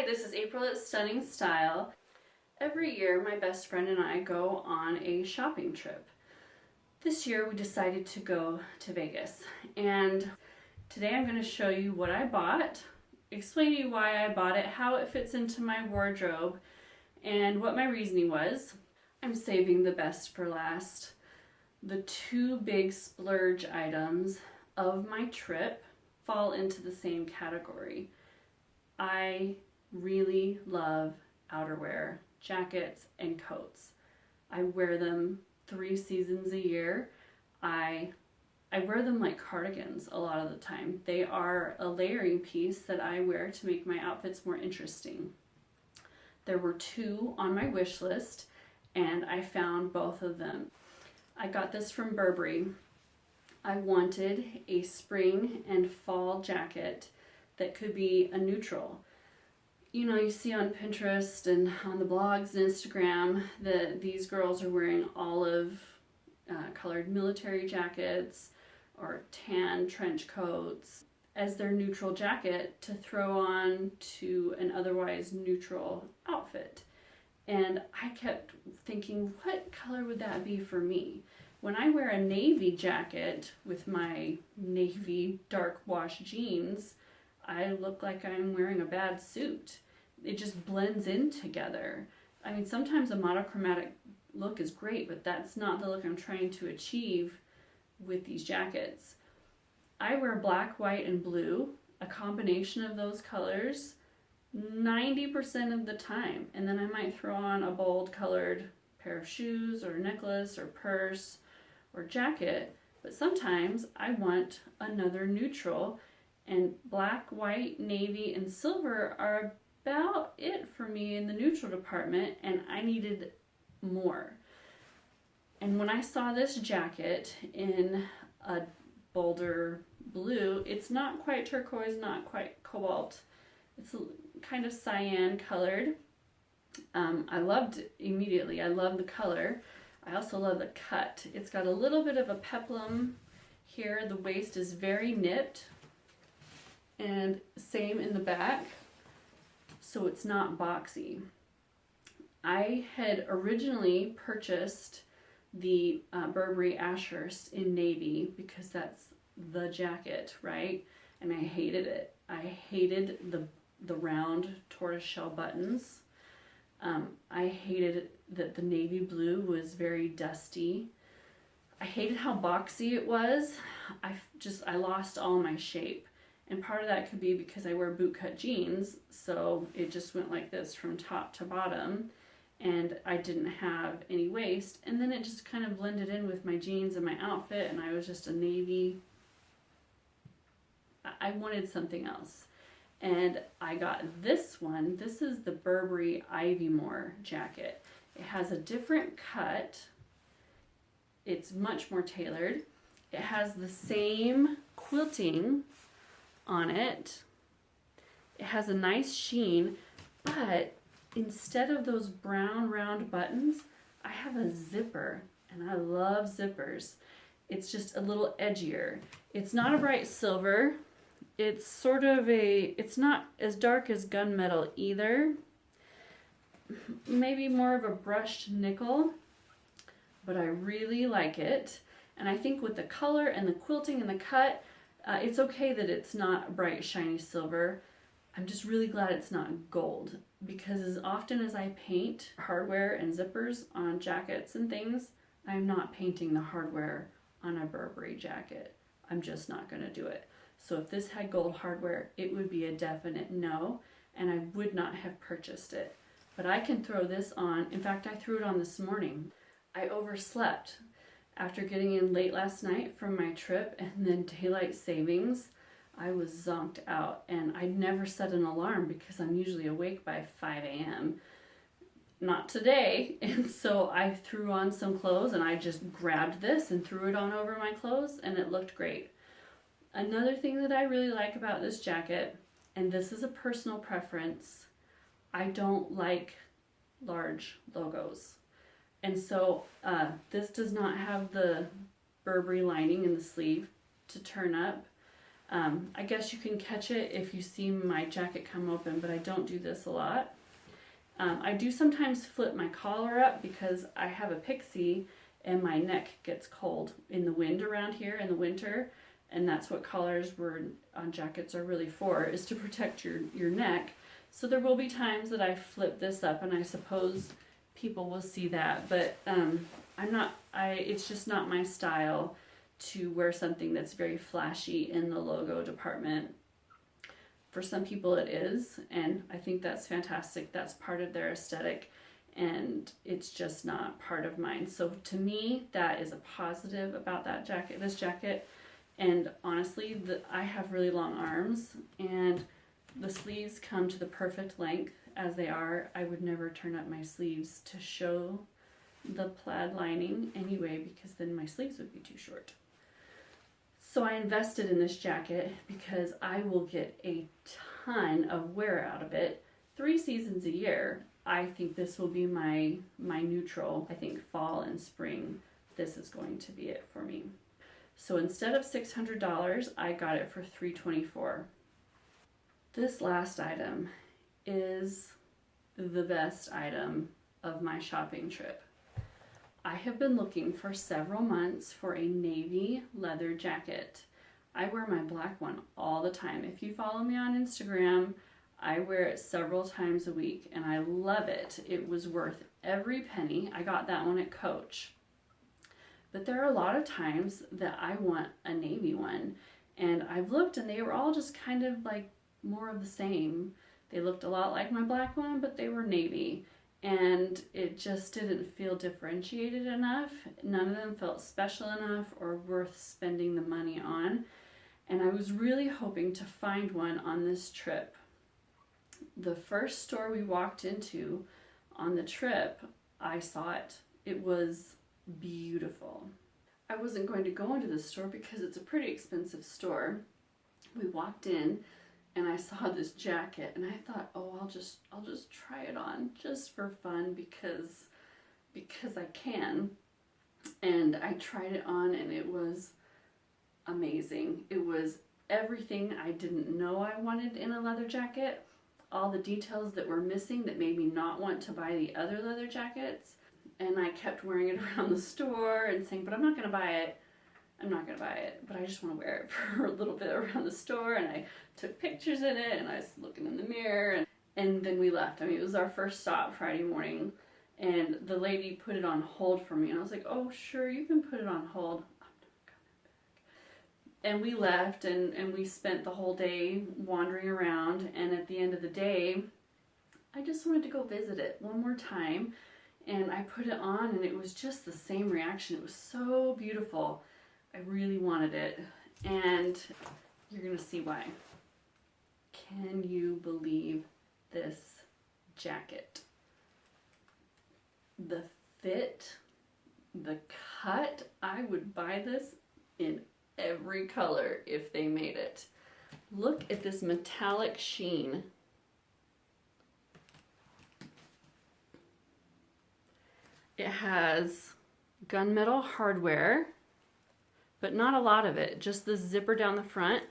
Hi, this is April at Stunning Style. Every year, my best friend and I go on a shopping trip. This year, we decided to go to Vegas, and today I'm going to show you what I bought, explain to you why I bought it, how it fits into my wardrobe, and what my reasoning was. I'm saving the best for last. The two big splurge items of my trip fall into the same category. I really love outerwear, jackets and coats. I wear them 3 seasons a year. I wear them like cardigans a lot of the time. They are a layering piece that I wear to make my outfits more interesting. There were 2 on my wish list and I found both of them. I got this from Burberry. I wanted a spring and fall jacket that could be a neutral. You know, you see on Pinterest and on the blogs and Instagram that these girls are wearing olive colored military jackets or tan trench coats as their neutral jacket to throw on to an otherwise neutral outfit. And I kept thinking, what color would that be for me? When I wear a navy jacket with my navy dark wash jeans, I look like I'm wearing a bad suit. It just blends in together. I mean, sometimes a monochromatic look is great, but that's not the look I'm trying to achieve with these jackets. I wear black, white, and blue, a combination of those colors, 90% of the time. And then I might throw on a bold colored pair of shoes or necklace or purse or jacket, but sometimes I want another neutral, and black, white, navy, and silver are about it for me in the neutral department, and I needed more. And when I saw this jacket in a bolder blue, it's not quite turquoise, not quite cobalt, it's kind of cyan colored. I loved it immediately. I love the color. I also love the cut. It's got a little bit of a peplum here. The waist is very nipped, and same in the back, so it's not boxy. I had originally purchased the Burberry Ashurst in navy because that's the jacket, right? And I hated it. I hated the round tortoiseshell buttons. I hated that the navy blue was very dusty. I hated how boxy it was. I lost all my shape. And part of that could be because I wear bootcut jeans, so it just went like this from top to bottom, and I didn't have any waist, and then it just kind of blended in with my jeans and my outfit, and I was just a navy. I wanted something else. And I got this one. This is the Burberry Ivy Moore jacket. It has a different cut. It's much more tailored. It has the same quilting on it. It has a nice sheen, but instead of those brown round buttons, I have a zipper, and I love zippers. It's just a little edgier. It's not a bright silver. It's sort of it's not as dark as gunmetal either. Maybe more of a brushed nickel, but I really like it. And I think with the color and the quilting and the cut, it's okay that it's not bright, shiny silver. I'm just really glad it's not gold, because as often as I paint hardware and zippers on jackets and things, I'm not painting the hardware on a Burberry jacket. I'm just not going to do it. So if this had gold hardware, it would be a definite no, and I would not have purchased it. But I can throw this on. In fact, I threw it on this morning. I overslept. After getting in late last night from my trip and then daylight savings, I was zonked out, and I never set an alarm because I'm usually awake by 5 a.m. Not today. And so I threw on some clothes, and I just grabbed this and threw it on over my clothes, and it looked great. Another thing that I really like about this jacket, and this is a personal preference, I don't like large logos. And so this does not have the Burberry lining in the sleeve to turn up. I guess you can catch it if you see my jacket come open, but I don't do this a lot. I do sometimes flip my collar up because I have a pixie and my neck gets cold in the wind around here in the winter. And that's what collars on jackets are really for, is to protect your neck. So there will be times that I flip this up, and I suppose people will see that, but it's just not my style to wear something that's very flashy in the logo department. For some people it is, and I think that's fantastic. That's part of their aesthetic, and it's just not part of mine. So to me, that is a positive about this jacket. And honestly, I have really long arms, and the sleeves come to the perfect length as they are. I would never turn up my sleeves to show the plaid lining anyway, because then my sleeves would be too short. So I invested in this jacket because I will get a ton of wear out of it 3 seasons a year. I think this will be my neutral. I think fall and spring, this is going to be it for me. So instead of $600, I got it for $324. This last item is the best item of my shopping trip. I have been looking for several months for a navy leather jacket. I wear my black one all the time. If you follow me on Instagram, I wear it several times a week and I love it. It was worth every penny. I got that one at Coach. But there are a lot of times that I want a navy one, and I've looked and they were all just kind of like more of the same. They looked a lot like my black one, but they were navy, and it just didn't feel differentiated enough. None of them felt special enough or worth spending the money on, and I was really hoping to find one on this trip. The first store we walked into on the trip, I saw it. It was beautiful. I wasn't going to go into this store because it's a pretty expensive store. We walked in and I saw this jacket and I thought, oh, I'll just try it on just for fun because I can. And I tried it on and it was amazing. It was everything I didn't know I wanted in a leather jacket. All the details that were missing that made me not want to buy the other leather jackets. And I kept wearing it around the store and saying, but I'm not going to buy it. I'm not going to buy it, but I just want to wear it for a little bit around the store. And I took pictures in it and I was looking in the mirror. And then we left. I mean, it was our first stop Friday morning. And the lady put it on hold for me. And I was like, oh, sure, you can put it on hold. I'm not coming back. And we left and we spent the whole day wandering around. And at the end of the day, I just wanted to go visit it one more time. And I put it on and it was just the same reaction. It was so beautiful. I really wanted it. And you're going to see why. Can you believe this jacket? The fit, the cut, I would buy this in every color if they made it. Look at this metallic sheen. It has gunmetal hardware, but not a lot of it. Just the zipper down the front,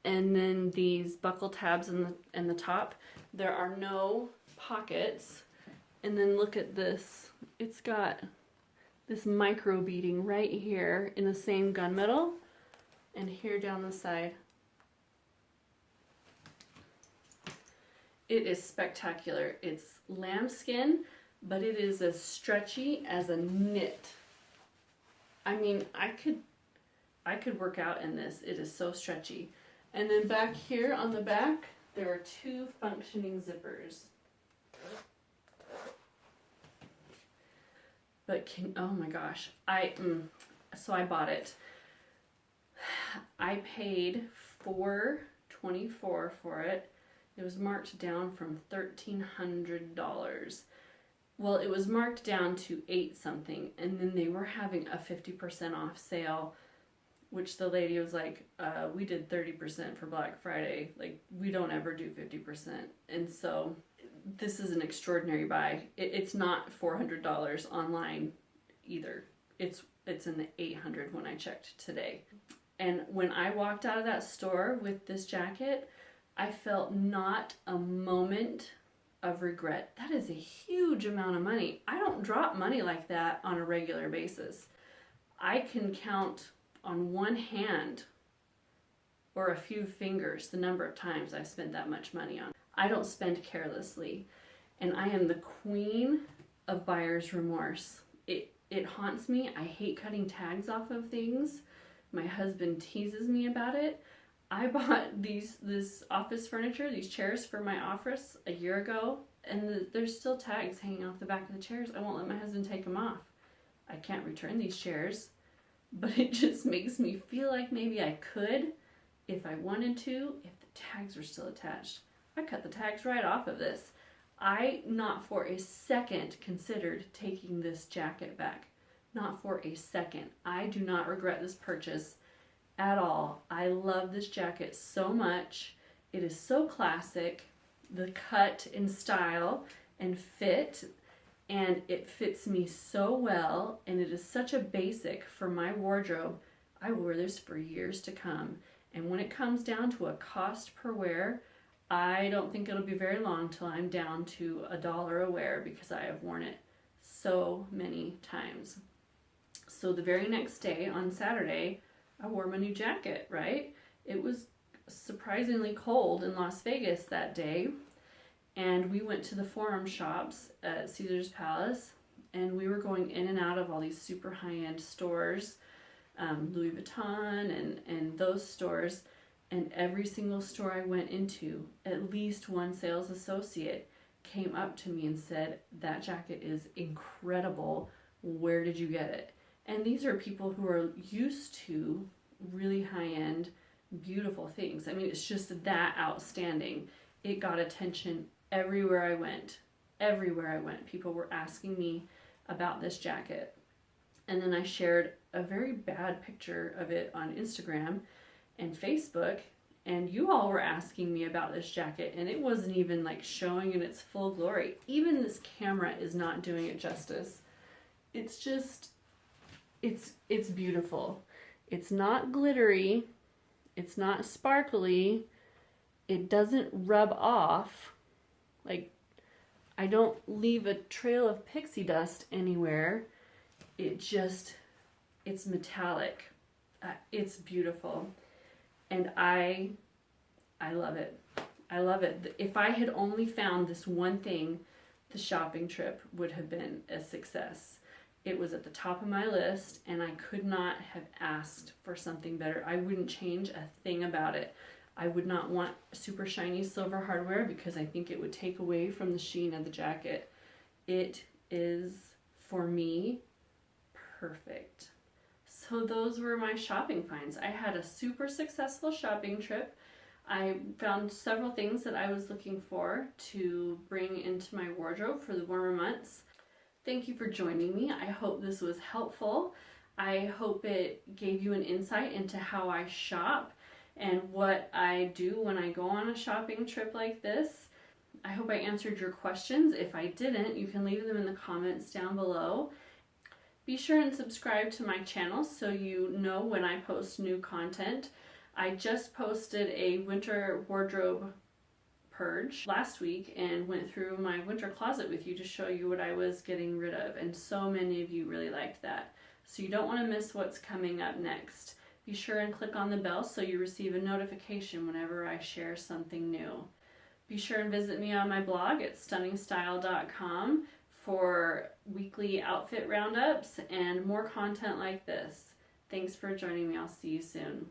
and then these buckle tabs in the top. There are no pockets. And then look at this. It's got this micro beading right here in the same gunmetal, and here down the side. It is spectacular. It's lambskin, but it is as stretchy as a knit. I mean, I could work out in this. It is so stretchy. And then back here on the back, there are 2 functioning zippers. But oh my gosh, so I bought it. I paid $424 for it. It was marked down from $1,300. Well, it was marked down to 8 something, and then they were having a 50% off sale, which the lady was like, we did 30% for Black Friday. Like, we don't ever do 50%. And so this is an extraordinary buy. It's not $400 online either. It's in the $800 when I checked today. And when I walked out of that store with this jacket, I felt not a moment of regret. That is a huge amount of money. I don't drop money like that on a regular basis. I can count on one hand or a few fingers the number of times I've spent that much money on. I don't spend carelessly, and I am the queen of buyer's remorse. It haunts me. I hate cutting tags off of things. My husband teases me about it. I bought this office furniture, these chairs for my office a year ago, and there's still tags hanging off the back of the chairs. I won't let my husband take them off. I can't return these chairs, but it just makes me feel like maybe I could if I wanted to, if the tags were still attached. I cut the tags right off of this. I not for a second considered taking this jacket back. Not for a second. I do not regret this purchase at all. I love this jacket so much. It is so classic. The cut and style and fit, and it fits me so well, and it is such a basic for my wardrobe. I will wear this for years to come. And when it comes down to a cost per wear, I don't think it'll be very long till I'm down to $1 a wear, because I have worn it so many times. So the very next day, on Saturday, I wore my new jacket, right? It was surprisingly cold in Las Vegas that day, and we went to the Forum shops at Caesar's Palace, and we were going in and out of all these super high-end stores, Louis Vuitton and those stores. And every single store I went into, at least one sales associate came up to me and said, "That jacket is incredible. Where did you get it?" And these are people who are used to really high-end, beautiful things. I mean, it's just that outstanding. It got attention everywhere I went. Everywhere I went, people were asking me about this jacket. And then I shared a very bad picture of it on Instagram and Facebook, and you all were asking me about this jacket, and it wasn't even like showing in its full glory. Even this camera is not doing it justice. It's just, it's beautiful. It's not glittery. It's not sparkly. It doesn't rub off. Like, I don't leave a trail of pixie dust anywhere. It's metallic. It's beautiful. And I love it. I love it. If I had only found this one thing, the shopping trip would have been a success. It was at the top of my list, and I could not have asked for something better. I wouldn't change a thing about it. I would not want super shiny silver hardware, because I think it would take away from the sheen of the jacket. It is, for me, perfect. So those were my shopping finds. I had a super successful shopping trip. I found several things that I was looking for to bring into my wardrobe for the warmer months. Thank you for joining me. I hope this was helpful. I hope it gave you an insight into how I shop and what I do when I go on a shopping trip like this. I hope I answered your questions. If I didn't, you can leave them in the comments down below. Be sure and subscribe to my channel so you know when I post new content. I just posted a winter wardrobe purge last week and went through my winter closet with you to show you what I was getting rid of, and so many of you really liked that. So you don't want to miss what's coming up next. Be sure and click on the bell so you receive a notification whenever I share something new. Be sure and visit me on my blog at stunningstyle.com for weekly outfit roundups and more content like this. Thanks for joining me. I'll see you soon.